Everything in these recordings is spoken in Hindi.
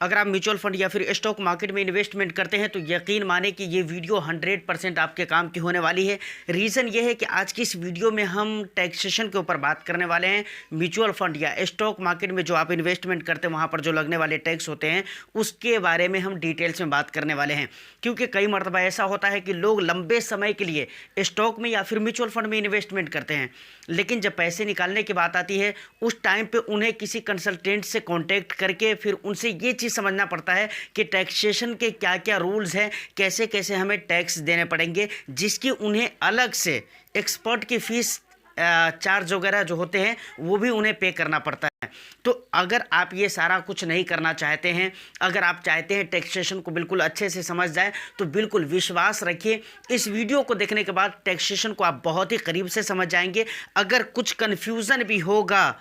अगर आप म्यूचुअल फंड या फिर स्टॉक मार्केट में इन्वेस्टमेंट करते हैं तो यकीन माने कि ये वीडियो 100% आपके काम की होने वाली है। रीज़न ये है कि आज की इस वीडियो में हम टैक्सेशन के ऊपर बात करने वाले हैं। म्यूचुअल फंड या स्टॉक मार्केट में जो आप इन्वेस्टमेंट करते हैं वहाँ पर जो लगने वाले टैक्स होते हैं उसके बारे में हम डिटेल्स में बात करने वाले हैं। क्योंकि कई मरतबा ऐसा होता है कि लोग लंबे समय के लिए स्टॉक में या फिर म्यूचुअल फंड में इन्वेस्टमेंट करते हैं, लेकिन जब पैसे निकालने की बात आती है उस टाइम पे उन्हें किसी कंसल्टेंट से कांटेक्ट करके फिर उनसे ये चीज़ समझना पड़ता है कि टैक्सेशन के क्या क्या रूल्स हैं, कैसे कैसे हमें टैक्स देने पड़ेंगे, जिसकी उन्हें अलग से एक्सपर्ट की फ़ीस चार्ज वगैरह जो होते हैं वो भी उन्हें पे करना पड़ता है। तो अगर आप ये सारा कुछ नहीं करना चाहते हैं, अगर आप चाहते हैं टैक्सेशन को बिल्कुल अच्छे से समझ जाए, तो बिल्कुल विश्वास रखिए, इस वीडियो को देखने के बाद टैक्सेशन को आप बहुत ही करीब से समझ जाएंगे। अगर कुछ कन्फ्यूज़न भी होगा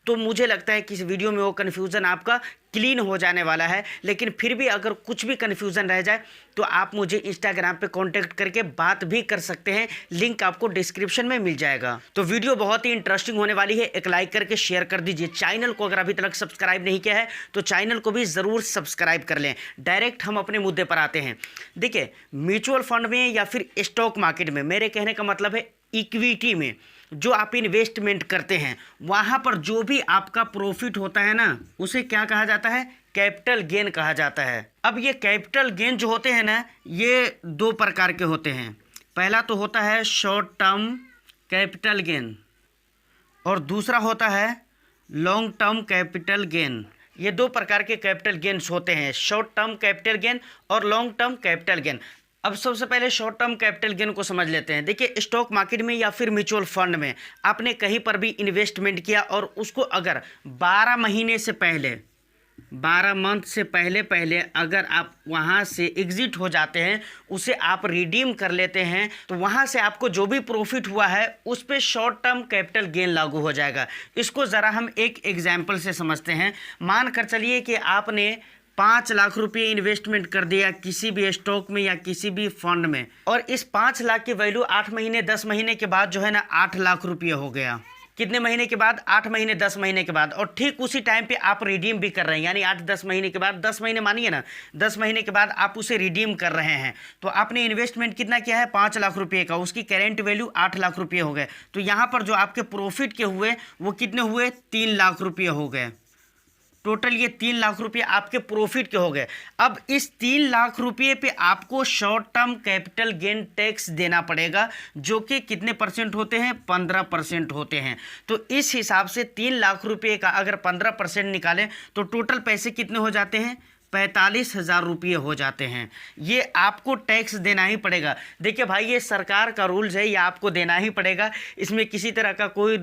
तो मुझे लगता है कि इस वीडियो में वो कन्फ्यूज़न आपका क्लीन हो जाने वाला है। लेकिन फिर भी अगर कुछ भी कन्फ्यूज़न रह जाए तो आप मुझे इंस्टाग्राम पे कांटेक्ट करके बात भी कर सकते हैं, लिंक आपको डिस्क्रिप्शन में मिल जाएगा। तो वीडियो बहुत ही इंटरेस्टिंग होने वाली है, एक लाइक करके शेयर कर दीजिए। चैनल को अगर अभी तक सब्सक्राइब नहीं किया है तो चैनल को भी ज़रूर सब्सक्राइब कर लें। डायरेक्ट हम अपने मुद्दे पर आते हैं। देखिए, म्यूचुअल फंड में या फिर स्टॉक मार्केट में, मेरे कहने का मतलब है इक्विटी में जो आप इन्वेस्टमेंट करते हैं, वहाँ पर जो भी आपका प्रॉफिट होता है ना, उसे क्या कहा जाता है? कैपिटल गेन कहा जाता है। अब ये कैपिटल गेन जो होते हैं ना, ये दो प्रकार के होते हैं। पहला तो होता है शॉर्ट टर्म कैपिटल गेन और दूसरा होता है लॉन्ग टर्म कैपिटल गेन। ये दो प्रकार के कैपिटल गेन्स होते हैं, शॉर्ट टर्म कैपिटल गेन और लॉन्ग टर्म कैपिटल गेन। अब सबसे पहले शॉर्ट टर्म कैपिटल गेन को समझ लेते हैं। देखिए, स्टॉक मार्केट में या फिर म्यूचुअल फंड में आपने कहीं पर भी इन्वेस्टमेंट किया और उसको अगर 12 महीने से पहले, 12 मंथ से पहले अगर आप वहाँ से एग्ज़िट हो जाते हैं, उसे आप रिडीम कर लेते हैं, तो वहाँ से आपको जो भी प्रॉफिट हुआ है उस पर शॉर्ट टर्म कैपिटल गेन लागू हो जाएगा। इसको ज़रा हम एक एग्जाम्पल से समझते हैं। मान कर चलिए कि आपने 5 लाख रुपये इन्वेस्टमेंट कर दिया किसी भी स्टॉक में या किसी भी फंड में, और इस 5 लाख की वैल्यू 8 महीने 10 महीने के बाद जो है ना 8 लाख रुपये हो गया। कितने महीने के बाद? 8 महीने 10 महीने के बाद। और ठीक उसी टाइम पे आप रिडीम भी कर रहे हैं, यानी 8-10 महीने के बाद, 10 महीने मानिए ना, 10 महीने के बाद आप उसे रिडीम कर रहे हैं। तो आपने इन्वेस्टमेंट कितना किया है? 5 लाख रुपये का, उसकी करेंट वैल्यू 8 लाख रुपये हो गए। तो यहाँ पर जो आपके प्रॉफिट के हुए वो कितने हुए? 3 लाख रुपये हो गए। टोटल ये 3 लाख रुपये आपके प्रॉफिट के हो गए। अब इस 3 लाख रुपये पे आपको short term capital gain tax देना पड़ेगा, जो कि कितने परसेंट होते हैं? 15% होते हैं। तो इस हिसाब से 3 लाख रुपये का अगर 15% निकालें तो टोटल पैसे कितने हो जाते हैं? 45,000 रुपये हो जाते हैं। ये आपको टैक्स देना ही पड़ेगा। देखिए भाई, ये सरकार का रूल्स है, ये आपको देना ही पड़ेगा। इसमें किसी तरह का कोई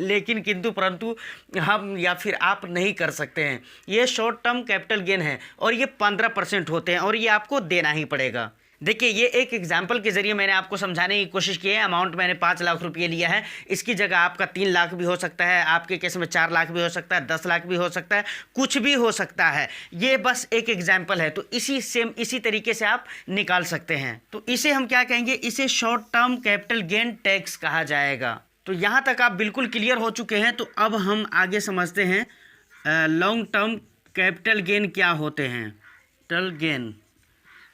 लेकिन किंतु परंतु हम या फिर आप नहीं कर सकते हैं। ये शॉर्ट टर्म कैपिटल गेन है और ये 15% होते हैं और ये आपको देना ही पड़ेगा। देखिए, ये एक एग्जाम्पल के ज़रिए मैंने आपको समझाने की कोशिश की है। अमाउंट मैंने 5 लाख रुपये लिया है, इसकी जगह आपका 3 लाख भी हो सकता है, आपके केस में 4 लाख भी हो सकता है, 10 लाख भी हो सकता है, कुछ भी हो सकता है। ये बस एक एग्जाम्पल है। तो इसी तरीके से आप निकाल सकते हैं। तो इसे हम क्या कहेंगे? इसे short term capital gain tax कहा जाएगा। तो यहाँ तक आप बिल्कुल क्लियर हो चुके हैं। तो अब हम आगे समझते हैं लॉन्ग टर्म कैपिटल गेन क्या होते हैं। कैपिटल गेन,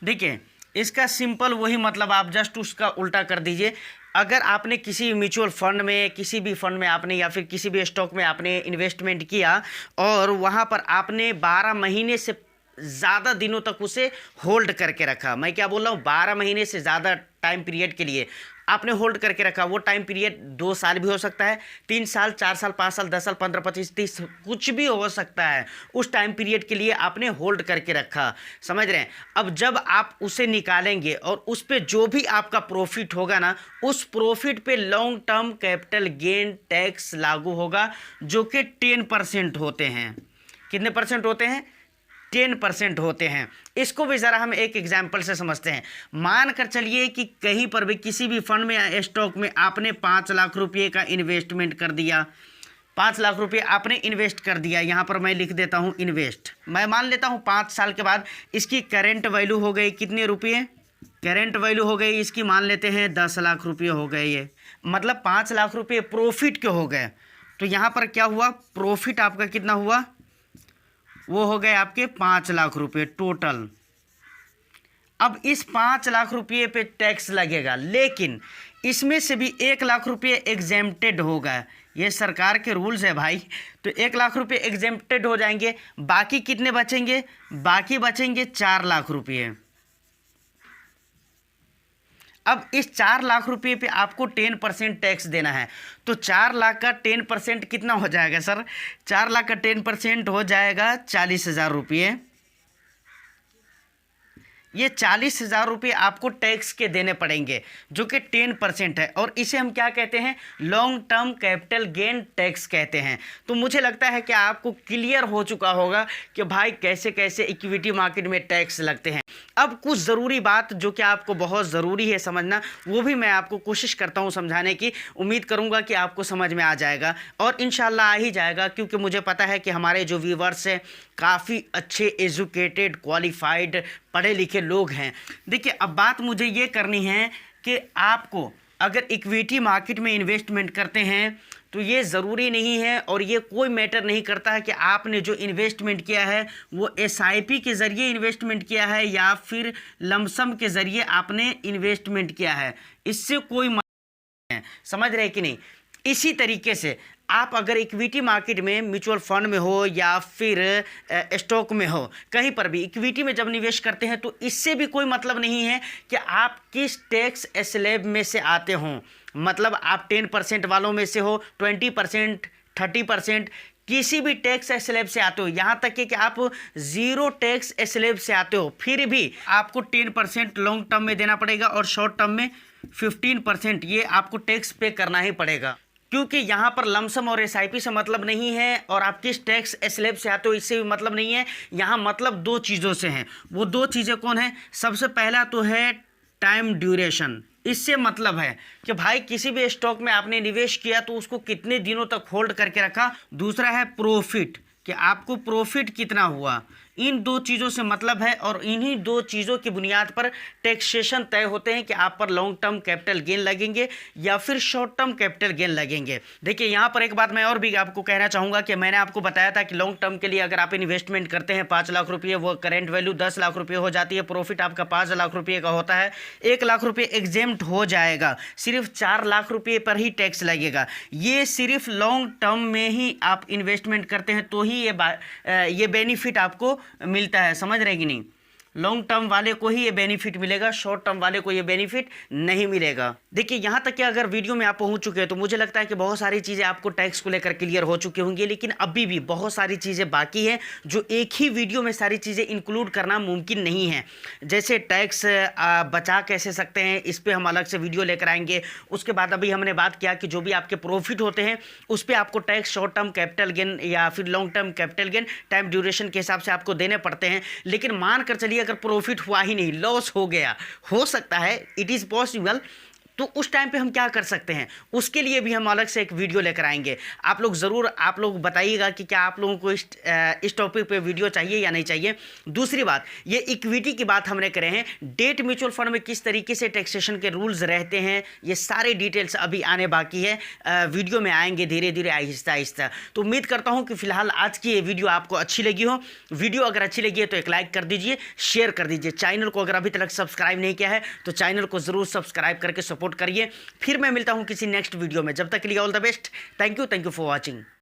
देखिए इसका सिंपल वही मतलब, आप जस्ट उसका उल्टा कर दीजिए। अगर आपने किसी म्यूचुअल फंड में, किसी भी फंड में आपने या फिर किसी भी स्टॉक में आपने इन्वेस्टमेंट किया और वहाँ पर आपने 12 महीने से ज़्यादा दिनों तक उसे होल्ड करके रखा, मैं क्या बोल रहा हूँ, 12 महीने से ज़्यादा टाइम पीरियड के लिए आपने होल्ड करके रखा। वो टाइम पीरियड 2 साल भी हो सकता है, 3 साल, 4 साल, 5 साल, 10 साल, 15, 25, 30, कुछ भी हो सकता है। उस टाइम पीरियड के लिए आपने होल्ड करके रखा, समझ रहे हैं। अब जब आप उसे निकालेंगे और उस पर जो भी आपका प्रॉफिट होगा ना, उस प्रॉफिट पे long term capital gain tax लागू होगा, जो कि 10% होते हैं। कितने परसेंट होते हैं? 10% होते हैं। इसको भी ज़रा हम एक एग्जाम्पल से समझते हैं। मान कर चलिए कि कहीं पर भी किसी भी फंड में या स्टॉक में आपने 5 लाख रुपये का इन्वेस्टमेंट कर दिया। 5 लाख रुपये आपने इन्वेस्ट कर दिया, यहाँ पर मैं लिख देता हूँ इन्वेस्ट। मैं मान लेता हूँ 5 साल के बाद इसकी करेंट वैल्यू हो गई कितने रुपये? करेंट वैल्यू हो गई इसकी, मान लेते हैं 10 लाख रुपये हो गए। ये मतलब 5 लाख रुपये प्रॉफिट के हो गए। तो यहाँ पर क्या हुआ? प्रॉफिट आपका कितना हुआ? वो हो गए आपके 5 लाख रुपए टोटल। अब इस 5 लाख रुपये पे टैक्स लगेगा, लेकिन इसमें से भी 1 लाख रुपये एग्जेम्प्टेड होगा। ये सरकार के रूल्स है भाई। तो 1 लाख रुपये एग्जेम्प्टेड हो जाएंगे, बाकी कितने बचेंगे? बाकी बचेंगे 4 लाख रुपये। अब इस 4 लाख रुपये पे आपको 10% टैक्स देना है। तो 4 लाख का 10% कितना हो जाएगा सर? 4 लाख का 10% हो जाएगा 40,000 रुपये। ये 40,000 रुपये आपको टैक्स के देने पड़ेंगे, जो कि 10% है, और इसे हम क्या कहते हैं? Long term capital gain tax कहते हैं। तो मुझे लगता है कि आपको क्लियर हो चुका होगा कि भाई कैसे कैसे इक्विटी मार्केट में टैक्स लगते हैं। अब कुछ ज़रूरी बात जो कि आपको बहुत ज़रूरी है समझना, वो भी मैं आपको कोशिश करता हूँ समझाने की। उम्मीद करूँगा कि आपको समझ में आ जाएगा, और इंशाल्लाह आ ही जाएगा, क्योंकि मुझे पता है कि हमारे जो व्यूवर्स हैं काफ़ी अच्छे एजुकेटेड क्वालिफाइड पढ़े लिखे लोग हैं। देखिए, अब बात मुझे ये करनी है कि आपको अगर इक्विटी मार्केट में इन्वेस्टमेंट करते हैं तो ये ज़रूरी नहीं है, और ये कोई मैटर नहीं करता है कि आपने जो इन्वेस्टमेंट किया है वो एसआईपी के ज़रिए इन्वेस्टमेंट किया है या फिर लमसम के ज़रिए आपने इन्वेस्टमेंट किया है। इससे कोई मतलब है, समझ रहे कि नहीं? इसी तरीके से आप अगर इक्विटी मार्केट में म्यूचुअल फंड में हो या फिर स्टॉक में हो, कहीं पर भी इक्विटी में जब निवेश करते हैं तो इससे भी कोई मतलब नहीं है कि आप किस टैक्स स्लैब में से आते हों। मतलब आप 10% वालों में से हो, 20%, 30%, किसी भी टैक्स स्लैब से आते हो, यहाँ तक कि आप 0 टैक्स स्लैब से आते हो, फिर भी आपको 10% लॉन्ग टर्म में देना पड़ेगा और शॉर्ट टर्म में 15% ये आपको टैक्स पे करना ही पड़ेगा। क्योंकि यहाँ पर लमसम और एसआईपी से मतलब नहीं है, और आप किस टैक्स स्लैब से आते हो इससे भी मतलब नहीं है। यहाँ मतलब 2 चीज़ों से हैं। वो 2 चीज़ें कौन है? सबसे पहला तो है टाइम ड्यूरेशन। इससे मतलब है कि भाई किसी भी स्टॉक में आपने निवेश किया तो उसको कितने दिनों तक होल्ड करके रखा। दूसरा है प्रॉफिट, कि आपको प्रॉफिट कितना हुआ। इन 2 चीज़ों से मतलब है, और इन्हीं 2 चीज़ों की बुनियाद पर टैक्सेशन तय होते हैं कि आप पर लॉन्ग टर्म कैपिटल गेन लगेंगे या फिर शॉर्ट टर्म कैपिटल गेन लगेंगे। देखिए, यहाँ पर एक बात मैं और भी आपको कहना चाहूँगा कि मैंने आपको बताया था कि लॉन्ग टर्म के लिए अगर आप इन्वेस्टमेंट करते हैं 5 लाख रुपये, वो करेंट वैल्यू 10 लाख रुपये हो जाती है। प्रॉफिट आपका 5 लाख रुपये का होता है। 1 लाख रुपये एग्जेम्प्ट हो जाएगा, सिर्फ 4 लाख रुपये पर ही टैक्स लगेगा। ये सिर्फ लॉन्ग टर्म में ही आप इन्वेस्टमेंट करते हैं तो ही ये बेनिफिट आपको मिलता है। समझ रहे कि नहीं? लॉन्ग टर्म वाले को ही ये बेनिफिट मिलेगा, शॉर्ट टर्म वाले को ये बेनिफिट नहीं मिलेगा। देखिए, यहाँ तक कि अगर वीडियो में आप पहुँच चुके हैं तो मुझे लगता है कि बहुत सारी चीज़ें आपको टैक्स को लेकर क्लियर हो चुकी होंगी, लेकिन अभी भी बहुत सारी चीज़ें बाकी हैं जो एक ही वीडियो में सारी चीज़ें इंक्लूड करना मुमकिन नहीं है। जैसे टैक्स बचा कैसे सकते हैं, इस पर हम अलग से वीडियो लेकर आएंगे। उसके बाद अभी हमने बात किया कि जो भी आपके प्रॉफिट होते हैं उस पर आपको tax short term capital gain या फिर long term capital gain time duration के हिसाब से आपको देने पड़ते हैं। लेकिन मान कर चलिए अगर प्रॉफिट हुआ ही नहीं, लॉस हो गया, हो सकता है, इट इज़ पॉसिबल, तो उस टाइम पे हम क्या कर सकते हैं, उसके लिए भी हम अलग से एक वीडियो लेकर आएंगे। आप लोग ज़रूर आप लोग बताइएगा कि क्या आप लोगों को इस टॉपिक पे वीडियो चाहिए या नहीं चाहिए। दूसरी बात, ये इक्विटी की बात हमने करे हैं, डेट म्यूचुअल फंड में किस तरीके से टैक्सेशन के रूल्स रहते हैं, ये सारे डिटेल्स अभी आने बाकी है। वीडियो में आएंगे धीरे धीरे, आहिस्ता आहिस्ता। तो उम्मीद करता हूँ कि फिलहाल आज की ये वीडियो आपको अच्छी लगी हो। वीडियो अगर अच्छी लगी है तो एक लाइक कर दीजिए, शेयर कर दीजिए। चैनल को अगर अभी तक सब्सक्राइब नहीं किया है तो चैनल को ज़रूर सब्सक्राइब करके सपोर्ट करिए। फिर मैं मिलता हूं किसी नेक्स्ट वीडियो में, जब तक के लिए all the best. Thank you for watching.